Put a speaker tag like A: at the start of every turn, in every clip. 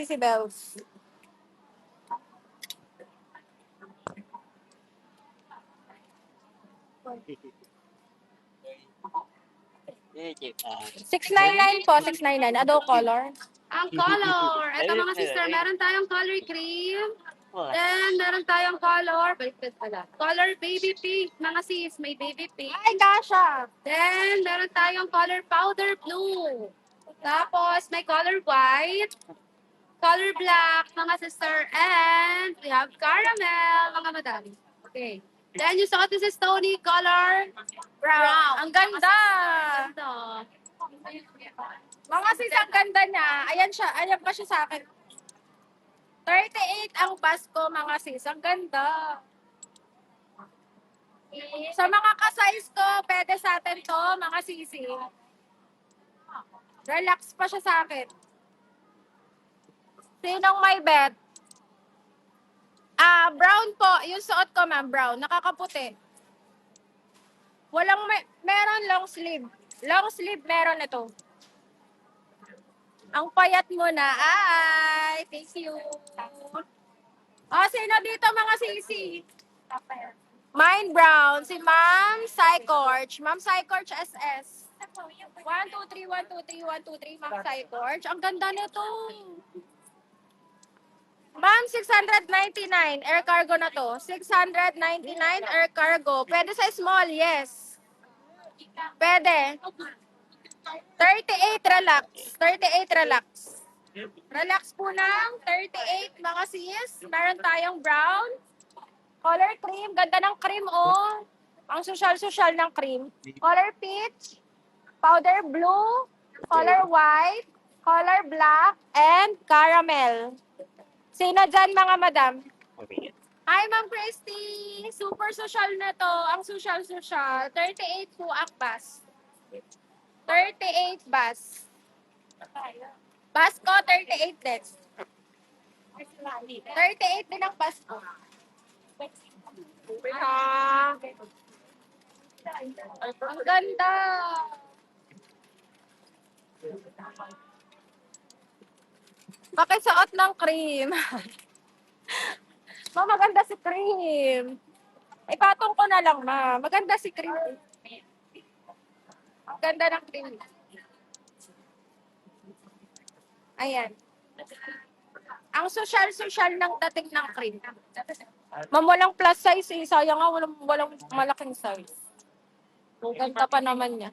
A: si Bells. $699 po, $699. Ado color. Ang color. Ito mga sister, meron tayong color cream. Then, meron tayong color. Color baby pink. Mga sis, may baby pink. Ay, kasha. Then, meron tayong color powder blue. Tapos, may color white. Color black, mga sister. And, we have caramel, mga madam. Okay. Then, yung suot is Stony color brown. Ang ganda. Mga sis, ang ganda niya. Ayan siya. Ayan pa siya sa akin. 38 ang Pasko, mga sis. Ang ganda. Sa mga ka-size ko, pwede sa atin to, mga sisi. Relax pa siya sa akin. Sinong may bet? Brown po. Yung suot ko, ma'am, brown. Nakakaputi. Walang, meron long sleeve. Long sleeve meron ito. Ang payat mo na. Ay, thank you. Sino dito, mga sisi? Mine brown. Si Ma'am Psycorch. Ma'am Psycorch SS. 1, 2, 3, 1, 2, 3, 1, 2, 3, Ma'am Psycorch. Ang ganda nito. Ma'am, 699. Air cargo na to. 699 air cargo. Pwede sa small, yes. Pwede. 38 relax. 38 relax. Relax po ng 38 mga sis. Meron tayong brown. Color cream. Ganda ng cream, oh. Ang social-social ng cream. Color peach. Powder blue. Color white. Color black. And caramel. Sino dyan, mga madam? Hi, Ma'am Christy. Super social na to. Ang social-social. 38 po ang bus. 38 bus. Bus ko, 38 din. 38 din ang bus ko. Ang ganda. Pakisuot ng cream. Ma, maganda si cream. Ipatong ko na lang, ma. Maganda si cream. Ang ganda ng cream. Ayan. Ang social-social ng dating ng cream. Ma'am, walang plus size eh. Sayang nga, walang malaking size. Ang ganda pa naman niya.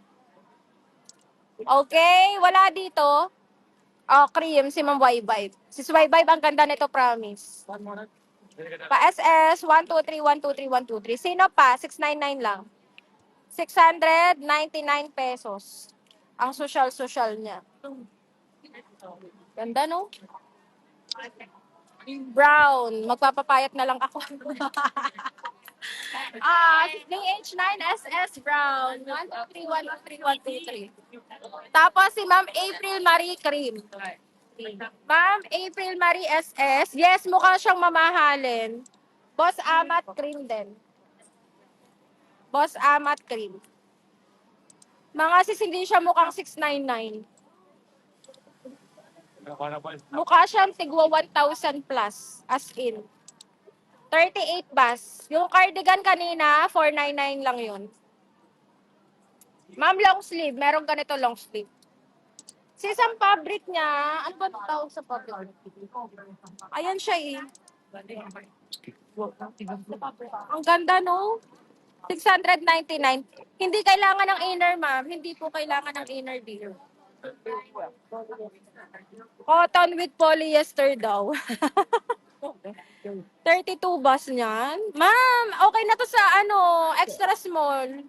A: Okay, wala dito. Cream, si Ma'am Y-Vibe. Si Y-Vibe, ang ganda nito, promise. Pa-SS, 1, 2, 3, 1, 2, 3, 1, 2, 3. Sino pa? 699 lang. 699 pesos. Ang social-social niya. Ganda, no? Brown. Magpapapayat na lang ako. DH9SS Brown. 1, 2, 3, 1, 2, 3, 1, 2, 3. Tapos si Ma'am April Marie Cream. Ma'am April Marie SS. Yes, mukha siyang mamahalin. Boss Amat Cream din. Boss Amat Cream. Mga sis, hindi siya mukhang 699. Mukha siyang tigwa 1,000 plus. As in. 38 bus. Yung cardigan kanina, 499 lang yun. Ma'am, long sleeve. Meron ganito long sleeve. Sis, ang fabric niya, ano ba tawag sa fabric? Ayan siya eh. Ang ganda, no? 699. Hindi kailangan ng inner, ma'am. Hindi po kailangan ng inner deal. Cotton with polyester daw. 32 bus niyan. Ma'am, okay na to sa extra small.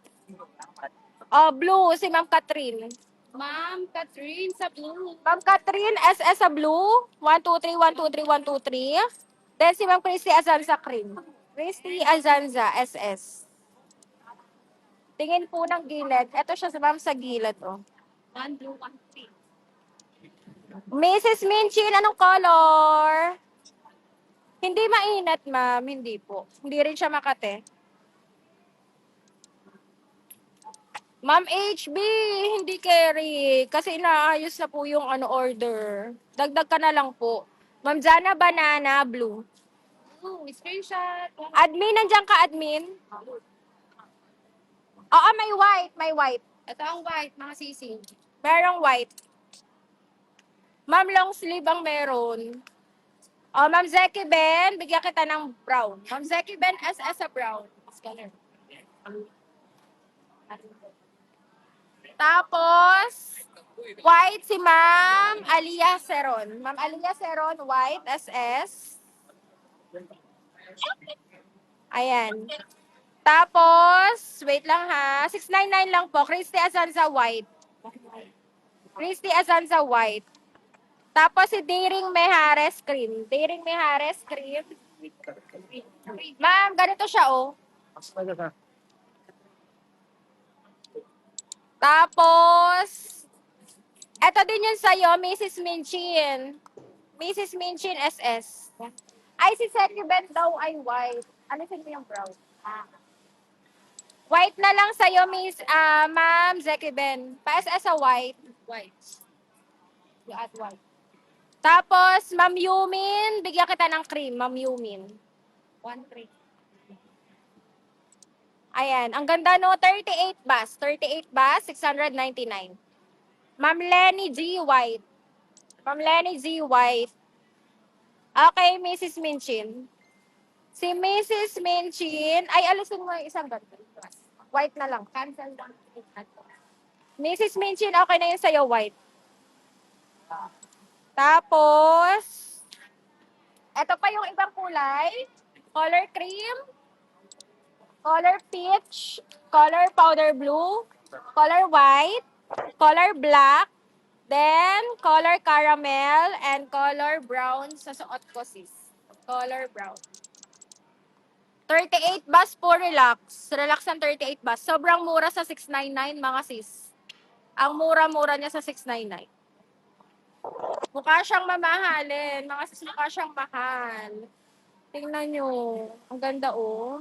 A: Blue, si Ma'am Catherine. Ma'am Catherine sa blue. Ma'am Catherine, SS sa blue. 1, 2, 3, 1, 2, 3, 1, 2, 3. Then si Ma'am Christy Azanza cream. Christy Azanza, SS. Tingin po ng gilid. Ito siya sa ma'am sa gilid, oh. 1 blue, 1 pink. Mrs. Minchin, anong color? Hindi mainit, ma'am. Hindi po. Hindi rin siya makate. Ma'am HB, hindi carry. Kasi inaayos na po yung order. Dagdag ka na lang po. Ma'am Jana, banana, blue.
B: Screenshot.
A: Admin, nandiyan ka, admin? Oo, may white, may white.
B: Ito ang white, mga sisig.
A: Merong white. Ma'am, long sleeve ang meron. Oh, Ma'am Zeki Ben, bigyan kita ng brown. Ma'am Zeki Ben, SS sa brown.
B: Color.
A: Tapos, white si Ma'am Alia Seron. Ma'am Alia Seron, white, SS. Ayan. Tapos, wait lang ha. 699 lang po. Christy Azanza white. Christy Azanza white. Tapos si Daring Mejares cream. Daring Mejares cream. Ma'am, ganito siya oh. Tapos, eto din yun sa'yo, Mrs. Minchin. Mrs. Minchin SS. Ay, si Seki Ben daw ay white. Ano sino yung brown? White na lang sa'yo, Ma'am Zeki Ben. Pa-SS sa white.
B: White. You add white.
A: Tapos, Ma'am Yumin, bigyan kita ng cream, Ma'am Yumin.
B: 1-3.
A: Ayan, ang ganda no, 38 bus. 38 bus, 699. Ma'am Lenny G. White. Ma'am Lenny G. White. Okay, Mrs. Minchin. Si Mrs. Minchin, ay alisin mo yung isang ganito. White na lang.
B: Cancel 1.
A: Mrs. Minchin, okay na yun sa'yo, white. Tapos, eto pa yung ibang kulay. Color cream, color peach, color powder blue, color white, color black, then color caramel, and color brown sa suot ko, sis. Color brown. 38 bus po, relax. Relax ang 38 bus. Sobrang mura sa 699, mga sis. Ang mura-mura niya sa 699. Mukha siyang mamahalin. Mga sis, mukha siyang mahal. Tingnan nyo. Ang ganda, oh.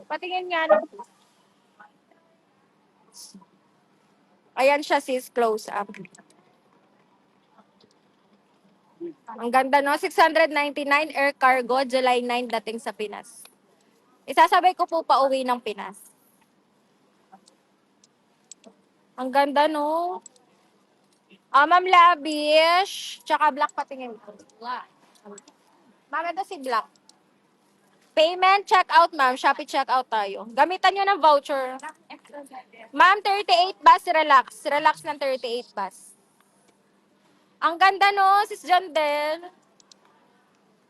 A: Patingin nga ng... Ayan siya, sis. Close up. Ang ganda, no? 699 air cargo, July 9 dating sa Pinas. Isasabay ko po pa uwi ng Pinas. Ang ganda, no? Ma'am Labish, tsaka black patingin ko.
B: Black.
A: Ma'am, ito si black. Payment, check out, ma'am. Shopee check out tayo. Gamitan nyo ng voucher. Ma'am, 38 bus, relax. Relax ng 38 bus. Ang ganda, no? Sis Jandel.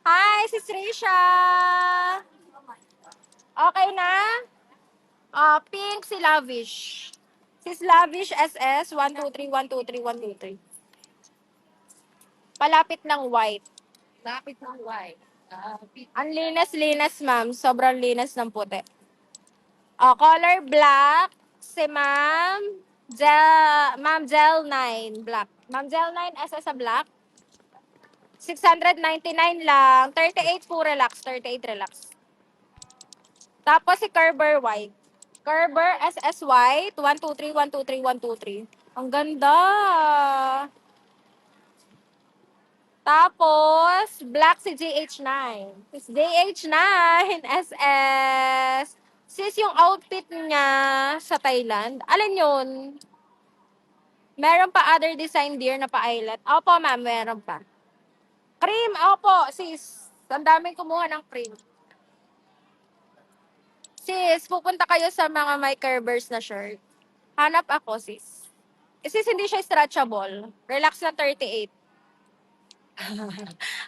A: Hi, Sis Risha. Okay na? Pink si Lavish. Sis Lavish SS, 123, 123, 123. Palapit ng white.
B: Lapit ng white.
A: Ang linas-linas, ma'am. Sobrang linas ng puti. Color black. Si Ma'am Gel 9 black. Ma'am Gel 9 SS sa black. 699 lang. 38 po relax. 38 relax. Tapos si Kerber white. Kerber SS white. 123, 123, 123. Ang ganda. Tapos, black si JH9. Sis JH9 SS. Sis, yung outfit niya sa Thailand, alin yun? Meron pa other design dear na pa-eyelet? Opo, ma'am, meron pa. Cream, opo, sis. Ang daming kumuha ng cream. Sis, pupunta kayo sa mga may curvers na shirt. Hanap ako, sis. Sis, hindi siya stretchable. Relax na 38.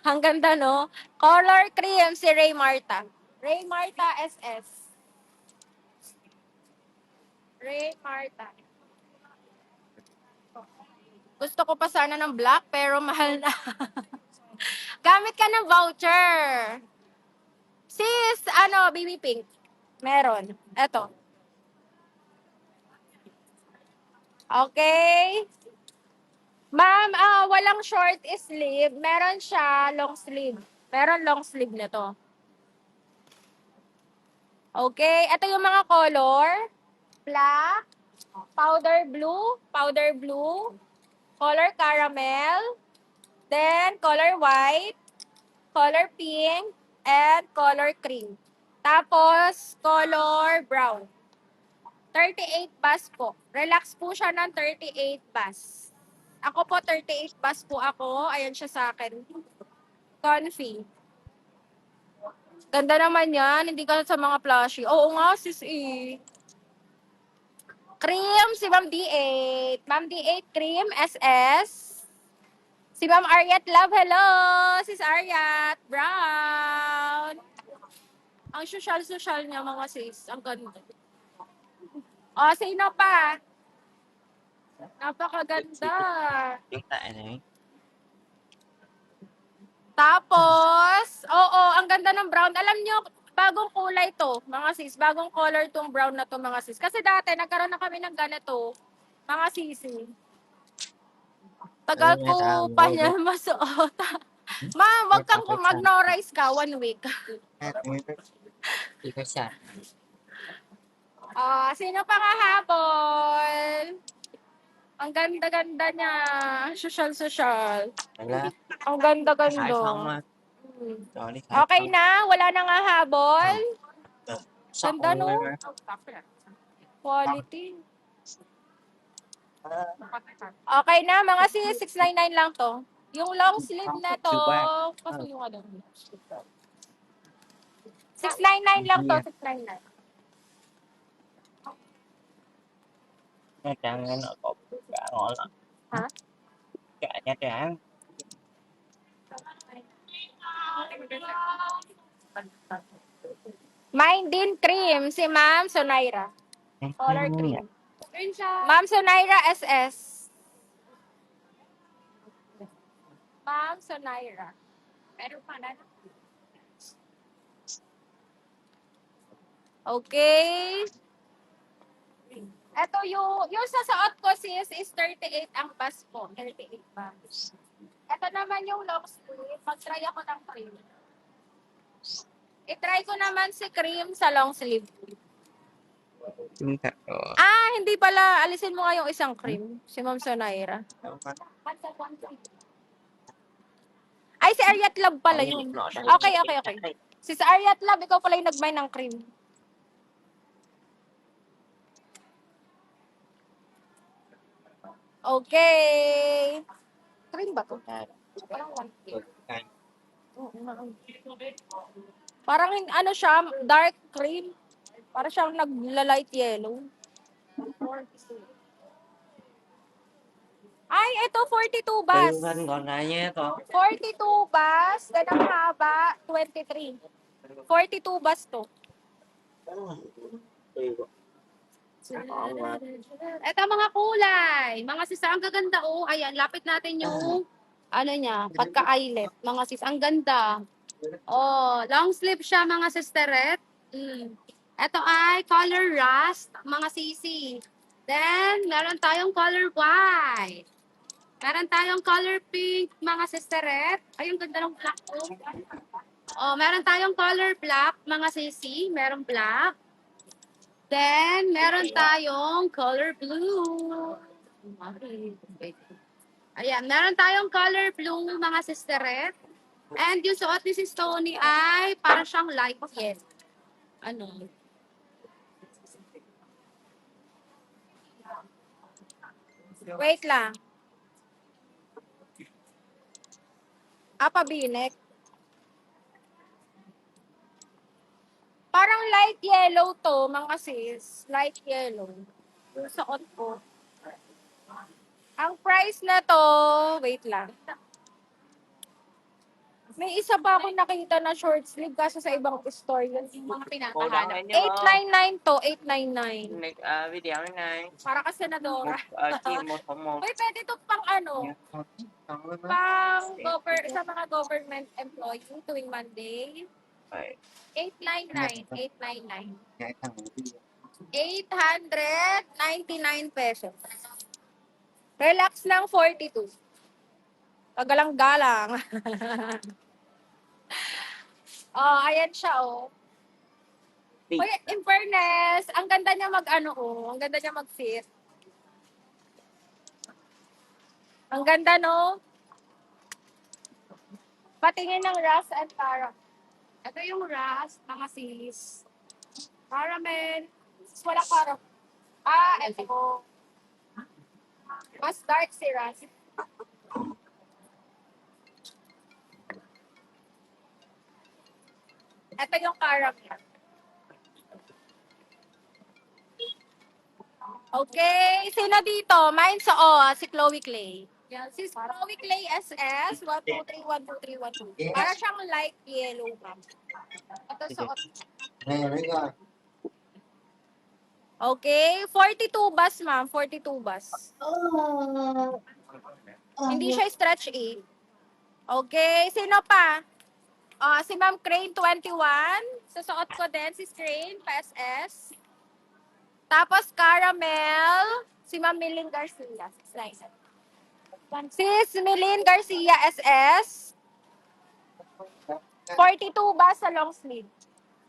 A: Ang ganda, no? Color cream si Ray Marta. Ray Marta SS. Ray Marta. Gusto ko pa sana ng black, pero mahal na. Gamit ka ng voucher. Sis, baby pink. Meron. Eto. Okay. Ma'am, walang short sleeve. Meron siya long sleeve. Meron long sleeve nito. Okay. Ito yung mga color. Black, powder blue, color caramel, then color white, color pink, and color cream. Tapos, color brown. 38 bus po. Relax po siya ng 38 bus. Ako po, 38 bus po ako. Ayan siya sa akin. Comfy. Ganda naman yan. Hindi ka sa mga plushy. Oo nga, sis eh. Cream, si Ma'am D8. Ma'am D8, cream, SS. Si Ma'am Ariat Love, hello! Sis Ariat, brown. Ang social-social niya mga sis. Ang ganda. O, sino pa? Napakaganda.
C: Yung tayo na yun.
A: Tapos, oo, ang ganda ng brown. Alam nyo, bagong kulay to, mga sis. Bagong color tong brown na to, mga sis. Kasi dati, nagkaroon na kami ng ganito, mga sisi. Tagal
C: Ano
A: ko
C: na
A: pa
C: tawag
A: niya
C: mo?
A: masuot. Ma'am, wag kang mag-no-rice ka 1 week.
C: Ikaw siya.
A: Sino pa kahabol? Ang ganda-ganda niya. Social-social.
C: Wala.
A: Ang
C: Kahit ako
A: ganda-ganda.
C: ma.
A: Hmm.
C: Sorry, kahit
A: Okay
C: ako.
A: na? Wala na nga habol?
C: Sa
A: Ganda, no?
C: over.
A: Quality. Okay na, mga sis, 699 lang to. Yung long sleeve na to, kasi yung ano. 699 lang to, 699.
C: Jangan ako. Gano'n lang.
A: Ha?
C: Kaya dyan.
A: Mine din cream, si Ma'am Sonaira. Color cream. Ma'am Sonaira SS. Ma'am Sonaira. Meron pa na. Okay. Ito yung sasuot ko sis is 38 ang bus po. 38 bus. Ito naman yung long sleeve. Mag-try ako ng cream. I-try ko naman si cream sa long sleeve.
C: Yung tatlo.
A: Hindi pala. Alisin mo nga yung isang cream. Si Ma'am Sonaira. Ay, si Ariat Love pala yun. Okay. Si Ariat Love, ikaw pala yung nag-buy ng cream. Okay. Cream ba to? Parang 1K. Parang ano siya, dark cream. Parang siyang nagla-light yellow. Ay, ito 42 bus.
C: Tuhan còn lại nhé con.
A: 42 bus, then ang haba, 23. 42 bus to. Ito mga kulay. Mga sis, ang gaganda oh. Ayan, lapit natin yung ano niya, pagka-eyelet. Mga sis, ang ganda. Oh, long sleeve siya mga sisteret. Ito ay color rust, mga sisi. Then, meron tayong color white. Meron tayong color pink, mga sisteret. Ay, ang ganda ng black oh. Oh, meron tayong color black, mga sisi. Meron black. Then, meron tayong color blue. Ayan, meron tayong color blue, mga sisteret. And yung suot ni Sis Tony ay para siyang light yellow. Ano? Wait lang. Pabinek. Parang light yellow to, mga sis. Light yellow. Yung suot ko. Ang price na to, wait lang. May isa pa ako nakita na short sleeve kaso sa ibang store yun. Yung mga pinakahanap. 899 to, 899.
C: Video này.
A: Para ka senadora.
C: Chia 101.
A: Uy, pwede to pang ano, sa mga government employee tuwing Monday. 899, 899. 899 pesos. Relax lang 42. Pagalang-galang. Ayan siya oh. Uy, in fairness, ang ganda niya ang ganda niya mag-fit. Ang ganda no? Patingin ng Ras and Tara.
B: Ito yung Ras, mga sis. Caramel.
A: Wala parang. Ito. Mas dark si Ras. Ito yung caramel. Okay, sino dito? Mine sa si Chloe Clay.
B: Yan, sis.
A: Chloe Clay SS, 123, 123, 123. Para siyang light yellow, ma'am. Ito sa Okay, 42 bus, ma'am. 42 bus. Hindi siya stretch eh. Okay, sino pa? Si Ma'am Crane 21. Susuot ko din si Crane, PSS. Tapos caramel, si Ma'am Milin Garcia. Nice. Sis Milin Garcia SS. 42 bus sa long sleeve.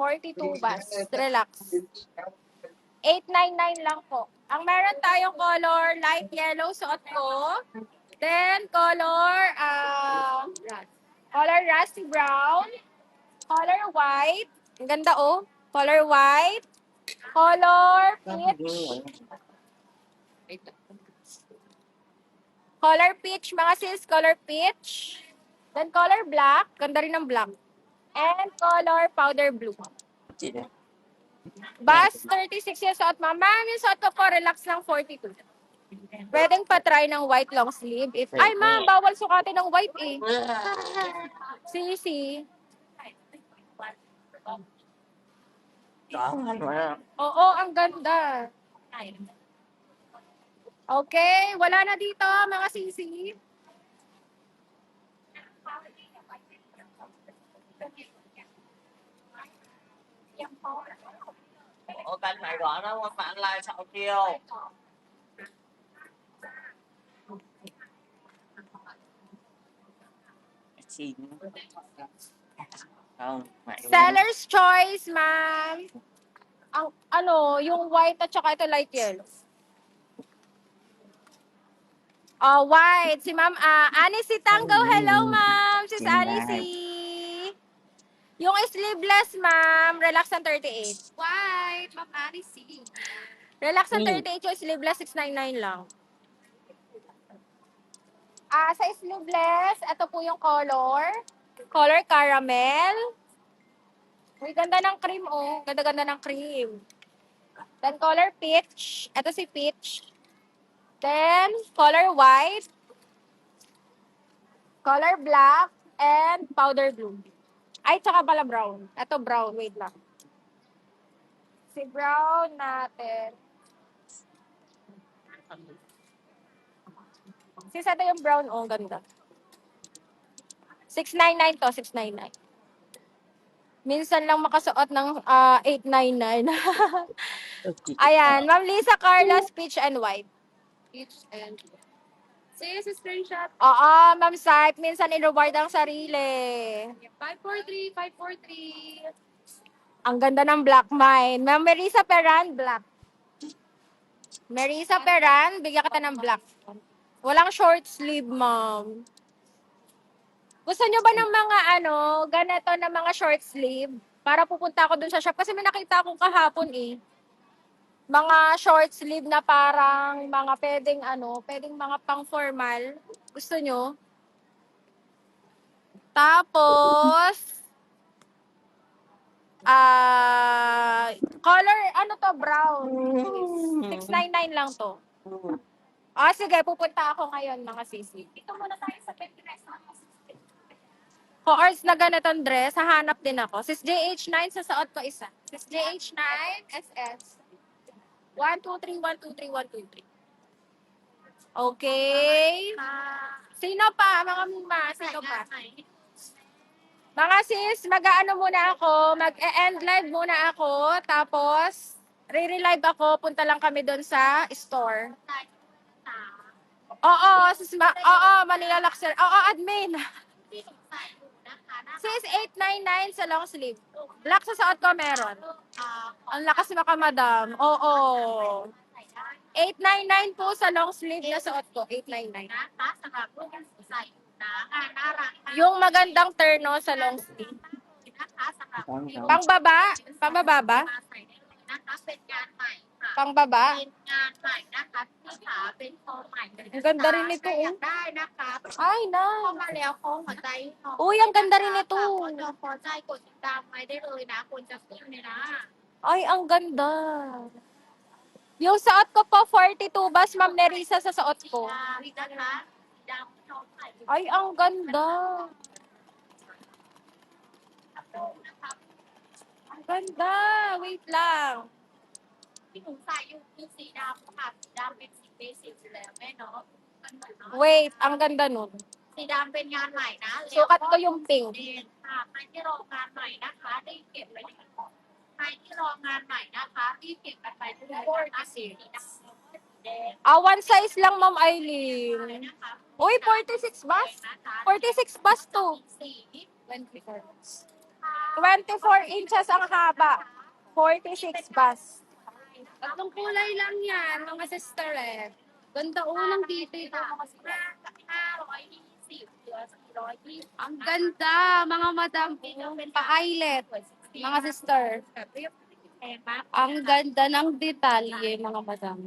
A: 42 bus. Relax. 899 lang po. Ang meron tayong color, light yellow, suot ko. Then, color rusty brown. Color white. Ang ganda oh. Color white. Color peach.
B: Wait lang.
A: Color peach, mga sis. Color peach. Then, color black. Ganda rin ng black. And color powder blue. Bus 36 yung suot, ma'am. Ma'am, yung suot ko po, relax lang 42. Pwedeng pa-try ng white long sleeve. Ay, ma'am, bawal sukatin ng white eh. Sisi. Oo, ang ganda. Okay, wala na dito, mga sisi.
C: Ủa canh này gọi nó qua mạng like sao chiêu. Xin. Không, mày
A: Seller's choice, ma'am. Ang yung white at saka ito light yellow. White. Si ma'am, Annie si Tango. Hello, ma'am. Sis Annie si. Yung sleeveless, ma'am. Relax ang 38.
B: White, Ma'am Annie C.
A: Relax ang 38 yung sleeveless, 699 lang. Sa sleeveless, ito po yung color. Color caramel. Uy, ganda ng cream, oh. Ganda-ganda ng cream. Then, color peach. Ito si peach. Then, color white. Color black. And powder blue. Ay, tsaka pala brown. Ito brown. Wait lang. Si brown natin. Sis, ito yung brown, oh. Ganda. 699 to, 699. Minsan lang makasuot ng 899. Ayan, Ma'am Lisa Carlos, peach and white.
B: Peach and sis, screenshot.
A: Oo, Ma'am Saip, minsan in-reward ang sarili.
B: 543, 543.
A: Ang ganda ng black mine. Ma'am Marisa Peran, black. Marisa Peran, bigyan kita ng black. Walang short sleeve, ma'am. Gusto nyo ba ng mga ganito na mga short sleeve? Para pupunta ako dun sa shop. Kasi may nakita akong kahapon eh. Mga short sleeve na parang mga pwedeng mga pang formal. Gusto nyo? Tapos, color, brown. 699 lang to. Sige, pupunta ako ngayon, mga sisi.
B: Dito muna tayo sa 20
A: Course na ganitong dress, hahanap din ako. Sis JH9, sasuot ko isa. Sis JH9, SS. 123, 123, 123. Okay. Sino pa, mga muma? Sino pa? Mga sis, mag-aano muna ako, mag-end live muna ako, tapos re-relive ako, punta lang kami doon sa store. Oo, sis, Manila Luxury. Oo, admin. Sis, 899 sa long sleeve. Black sa suot ko meron. Ang lakas makamadam. Oo. 899 po sa long sleeve na suot ko. 899. Yung magandang terno sa long sleeve. Pangbaba? Pangbaba ba? Pangbaba? Ang ganda rin ito. Oh. Ay, nice. Uy, ang ganda rin ito. Ay, ang ganda. Yung suot ko po, 42 bas, Ma'am Nerissa, sa suot ko. Ay, ang ganda. Ang ganda. Wait lang. Wait, ang ganda nun.
D: สีดำเป็นงานใหม่นะ
A: Sukat ko yung pink.
D: ค่ะใครที่รองานใหม่นะคะรีบเก็บไปในกล่องใครที่รองานใหม่นะคะรีบเก็บกันไปเรื่อยๆนะคะสีดำแล้วก็สีแดง
A: Ah, one size lang, Ma'am Eileen.
D: นะคะ
A: Uy, 46 bus? 46 bus to.
D: สี
A: 24 inches ang haba. 46 bus.
B: Tatlong kulay lang yan, mga sister eh. Ganda unang detail ito, mga sister.
D: 520เหลือ420
B: Ang ganda, mga madam. Pa-eyelet, mga sister.
D: แพงมาก
B: Ang ganda ng detalye, mga madam.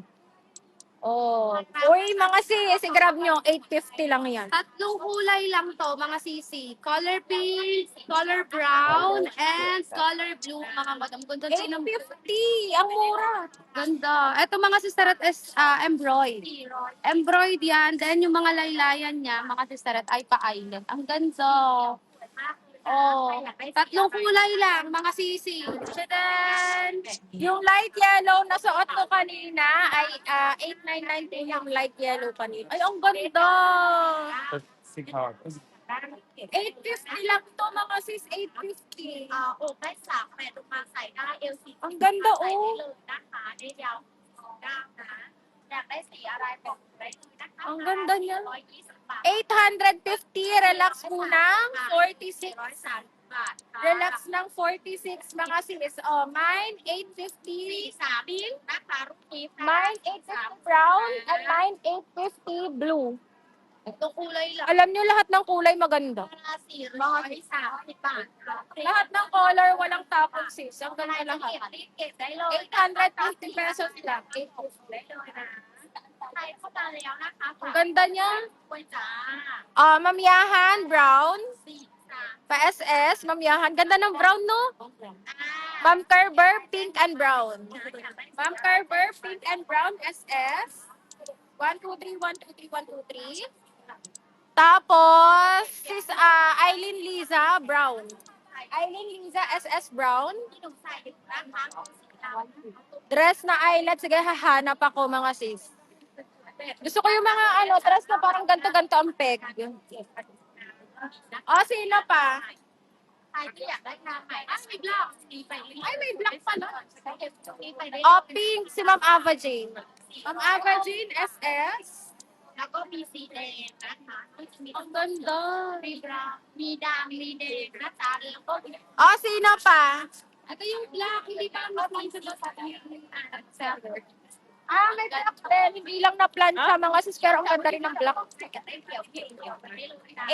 A: Oh. Uy, mga sis, grab nyo. 850 lang yan.
B: Tatlong kulay lang to, mga sisi. Color pink, color brown, and color blue, mga madam. Ganda din ng
A: 850. Ang mura.
B: ganda. Ito mga sister at embroid. Embroid yan. Then yung mga laylayan niya, mga sister at ay pa-eyelet. Ang ganda. Oh, tatlong kulay lang, mga sisi. Tadaan!
A: Yung light yellow na suot ko kanina ay 899 po yung light yellow kanina. Ay, ang ganda. 850 lang to, mga sis. 850.
D: อกได้38ลงมาใส่ได้เอลซี
A: Ang ganda,
D: ใส่
A: oh.
D: ได้เลยนะคะได้ยาวด้ามนะอยากได้สีอะไรบอกได้เลยนะคะ
A: Ang ganda niya.
D: 120 บาท
A: 850. Relax muna. 46.
D: 130 บาทค่ะ
A: Relax ng 46, mga sis. Oh, mine,
D: สี
A: 850.
D: สามนิ้วนะคะรูปนี้ค่ะ
A: Mine, 850 brown. And mine, 850 blue.
B: Ito kulay lang.
A: Alam niyo, lahat ng kulay maganda.
D: 430 บาทค่ะ
A: Lahat ng color, walang tapon, sis. Ang
D: ใคร
A: ganda
D: จะ
A: lahat.
D: เก็บรีบเก็บได้เลย
A: 850 pesos lang.
D: ได้เลยนะใครเข้ามาแล้วนะคะ
A: Ang ganda niya.
D: กล้วยจ้า
A: Mamiyahan, brown.
D: สี่สาม
A: Pa-SS, mamiyahan. Ganda ng brown, no?
D: อ่า
A: Ma'am Kerber, pink and brown. Ma'am Kerber, pink and brown, SS. 123, 123, 123. Tapos, sis Eileen Liza, brown. Eileen Liza, SS brown.
D: ที่หนูใส่อยู่นะคะของสีดำ
A: Dress na eyelet. Sige, hahanap ako, mga sis. Gusto ko yung mga dress na parang ganto-ganto ang peg. Sino pa?
D: ใครที่อยากได้งานใหม่นะมีบล็อกมีไปเรื่อย
A: Ay, may black pala.
D: มีไปเรื่อย
A: Pink, si Ma'am Ava Jane. Ma'am Ava Jane, SS.
D: แล้วก็มีสีแดงนะคะก็จะมี
A: Ang ganda.
D: มีบราวน์มีดำมีแดงนะจ๊ะแล้วก็มี
A: Sino pa?
B: Ito yung black, hindi pa ang mas sa seller.
A: May black din. Hindi lang na plancha, mga sis, pero ang ganda rin ng black.
D: ได้เขียวเขียวไปได้เลยนะ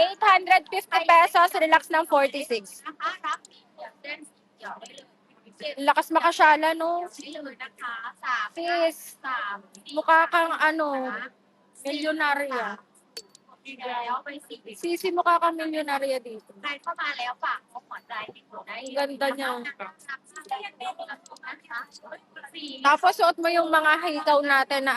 A: 850 pesos, relax ng 46.
D: นะคะรับสีเขียวเส้นสีเขียวได้เลยเจ็ด
A: Lakas makasyala, no?
D: ได้เลยนะคะสาม
A: Sis,
D: สาม
A: mukha kang milyonarya.
D: แล้วไปสี
A: Sisi, mukha kang milyonarya dito.
D: ใครเข้ามาแล้วฝากหัวใจที่หนูได้
A: Ang ganda niya.
D: สี
A: Tapos, suot mo yung mga hikaw natin na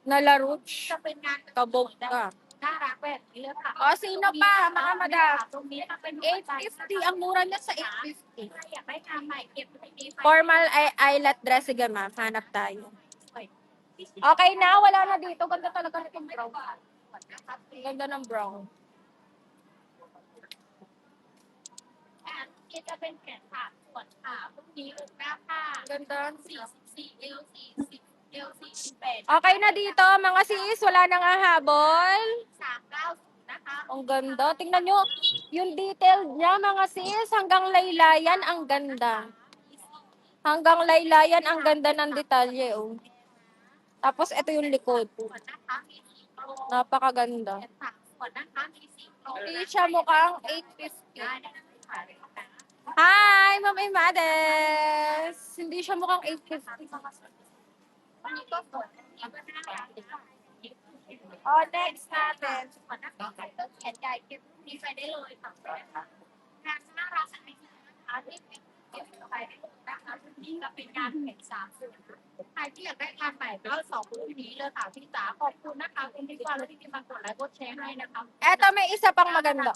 A: na laruch.
D: จะเป็นงาน
A: Kabog ka.
D: น่ารักแบบนี้เลยค่ะ
A: Sino pa, mga madam?
D: ตรงนี้เป็น
A: 850. Ang mura niya sa 850.
D: อยากได้งานใหม่เก็บไว้ดี
A: Formal eyelet dress. Sige, ma'am. Hanap tayo. Okay na, wala na dito. Ganda talaga ng brown. Ganda ng brown.
D: ที่จะเป็นแขนขาส่วนขาพวกนี้อกหน้าผ้า
A: Ganda.
D: 44เอล40เอล48
A: Okay na dito, mga sis. Wala nang hahabol.
D: 390นะคะ
A: Ang ganda. Tingnan nyo. Yung detail niya, mga sis. Hanggang laylayan, ang ganda. Hanggang laylayan, ang ganda ng detalye. Oh. Tapos, ito yung likod.
D: นะคะมีสีโปร
A: Napakaganda.
D: แขนขา ก่อนนะคะมีสีโปร
A: Hindi siya mukhang 850.
D: ได้นะคะ
A: Hi, Ma'am Imades! Hindi siya mukhang 850.
D: วันนี้ก็สวยแล้วก็น่ารักค่ะ
A: Oh, next natin.
D: ก่อนนะคะใส่ต้นแขนใหญ่เก็บรูปนี้ไปได้เลยค่ะงานน่ารักอันนี้นะคะที่เก็บไปได้เลยนะคะรุ่นนี้ก็เป็นงานแข่งสามส่วนใครที่อยากได้งานใหม่ก็สองรุ่นนี้เลยค่ะพี่จ๋าขอบคุณนะคะคุณพี่ฟ้าและที่มากดไลค์กดแชร์ให้นะคะ
A: Eto, may isa pang maganda.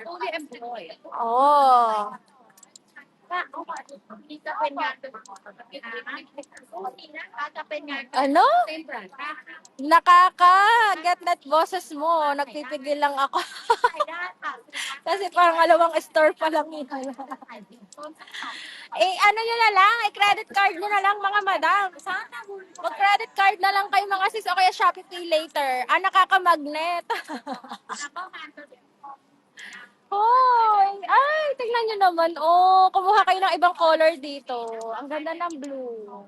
D: ตู้ที่เอ็มพลอย
A: Oh.
D: ว่าเอาไปนี่จะเป็นงานเป็นตู้นี้นะคะจะเป็นงาน
A: Ano?
D: เต็มแบบนะคะ
A: Nakaka-get that boses mo. Nagpipigil lang ako.
D: ใส่ได้ค่ะ
A: Kasi parang alawang store pa lang yun.
D: ใส่ต้น
A: Ano nyo na lang, credit card nyo na lang mga madam. Mag-credit card na lang kayo mga sis o kaya Shopee Pay later. Nakaka-magnet.
D: แล้วก็งานตัว
A: Hoy! Ay, tingnan nyo naman. Oh, kumuha kayo ng ibang color dito. Ang ganda ng blue.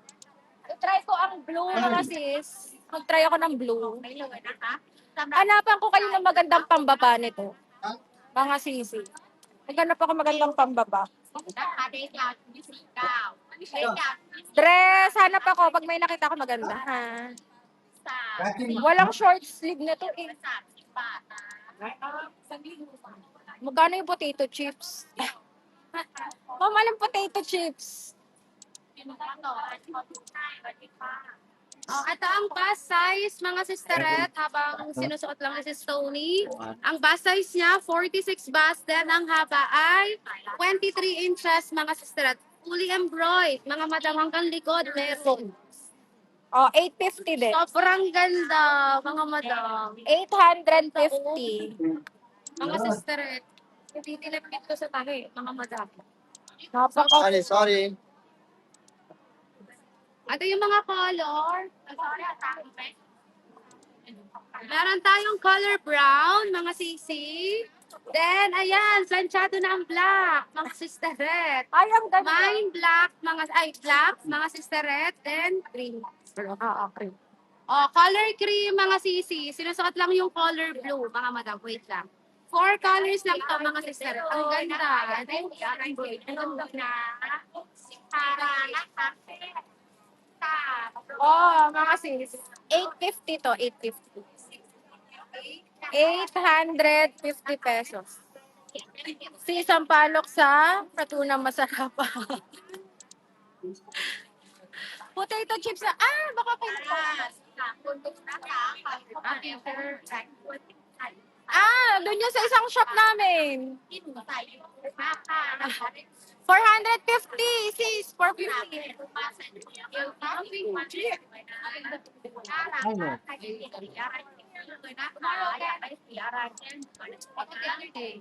A: I-try ko ang blue mga sis. Mag-try ako ng blue.
D: ไม่เลยนะคะสำหรับ
A: Hanapan ko kayo ng magandang pambaba nito. Mga sisi. Naghanap ako magandang pambaba.
D: นะคะเดทยาวที่49เดทยาวที่
A: Dress, hanap ako pag may nakita ko maganda. Ha?
D: 3
A: Walang short sleeve nito eh.
D: 30 บาทนะ
A: Magkano yung potato chips? Mama, yung potato chips.
D: ต่ออันที่เขาดูได้วันที่ป้า
B: Oh, ito ang bust size, mga sisteret, habang sinusuot lang ni si Tony. Ang bust size niya, 46 bust, then ang haba ay 23 inches, mga sisteret. Fully embroidered, mga madam hanggang likod, meron.
A: Oh, 850 din.
B: Sobrang ganda, mga madam.
A: 850.
B: Mga sisteret. Hindi tinapit ko sa tahi, mga madam.
A: Napaka
C: Sorry.
B: Ito yung mga color. Meron tayong color brown, mga sisi. Then, ayan, planchado na ang black, mga sisteret.
A: Ay, ang ganda.
B: Mine black, black, mga sisteret, then cream.
A: Cream.
B: Oh, color cream, mga sisi. Sinusuot lang yung color blue, mga madam. Wait lang. 4 colors lang to, mga sisteret. Ang ganda.
D: Then, ang ganda na paraนะคะ
A: Oh, mga sis. 850 to, 850. 850 pesos. Si sampalok sa Pratunang Masarap. Potato chips na, baka kayo. Doon yung sa isang shop namin.
D: ที่หนูใส่อยู่มากค่ะนะคะ
A: 450, sis. 450.
D: มาใส่เดียวก็วิ่งมาเรื่อยๆนะน่ารักมากใครที่มีสีอะไรเลยนะคะอยากได้สีอะไรแจ้งก่อน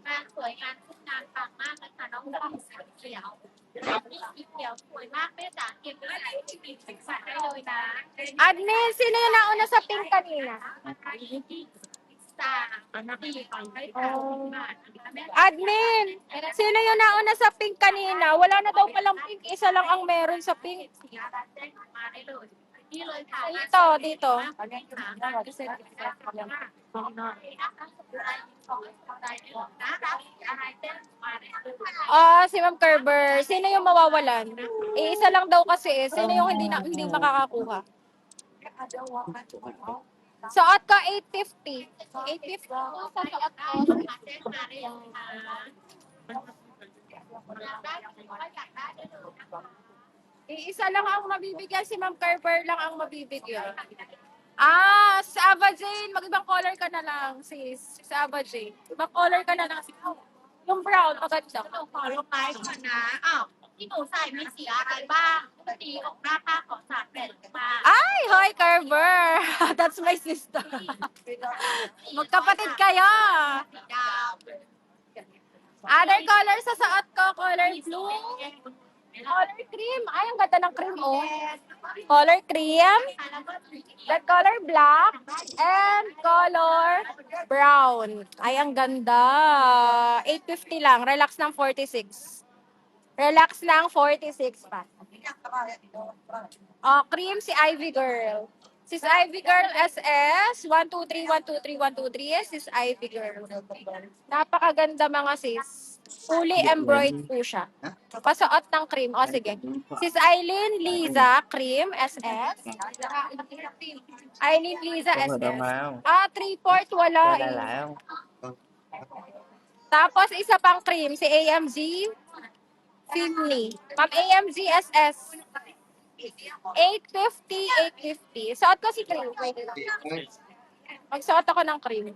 D: งานสวยงานทุกงานปังมากนะคะน้องดอกสีเขียวสีเขียวสวยมากแม่จ๋าเก็บไว้ที่มีสีสันได้เลยนะ
A: Admin, sino yung nauna sa pink kanina? Admin, sino yung nauna sa pink kanina? Wala na daw palang pink. Isa lang ang meron sa pink.
D: นี่เลยค่ะ
A: Dito. Si Ma'am Kerber. Sino yung mawawalan? Isa lang daw kasi. Sino yung hindi makakakuha? Suot ko 850. 850 sa suot ko. Isa lang ang mabibigyan. Si Ma'am Kerber lang ang mabibigyan. Sa Ava Jane. Mag-ibang color ka na lang, sis. Sa Ava Jane. Ibang color ka na lang. Yung brown, maganda.
D: ขอลงไลน์ก่อนนะอ้าวที่หนูใส่มีสีอะไรบ้างสีออกหน้าผ้าของสาดแผ่นมา
A: Ay, hi, Kerber. That's my sister. Magkapatid kayo.
D: สีดำ
A: Other color sa suot ko, color blue. Color cream. Ay, ang ganda ng cream, oh. Color cream.
D: แล้วก็สี
A: That color black. And color brown. Ay, ang ganda. 850 lang. Relax ng 46. Relax lang, 46 pa. Cream si Ivy Girl. Sis Ivy Girl SS, 123, 123, 123. Sis Ivy Girl. Napakaganda mga sis. Fully embroidered po siya. Pasuot ng cream. O sige. Sis Eileen Liza, cream, SS. Eileen Liza, SS. 3/4 wala eh. Tapos isa pang cream, si AMG Finley. Ma'am AMG SS. 850, 850. Suot ko si cream. Magsuot ako ng cream.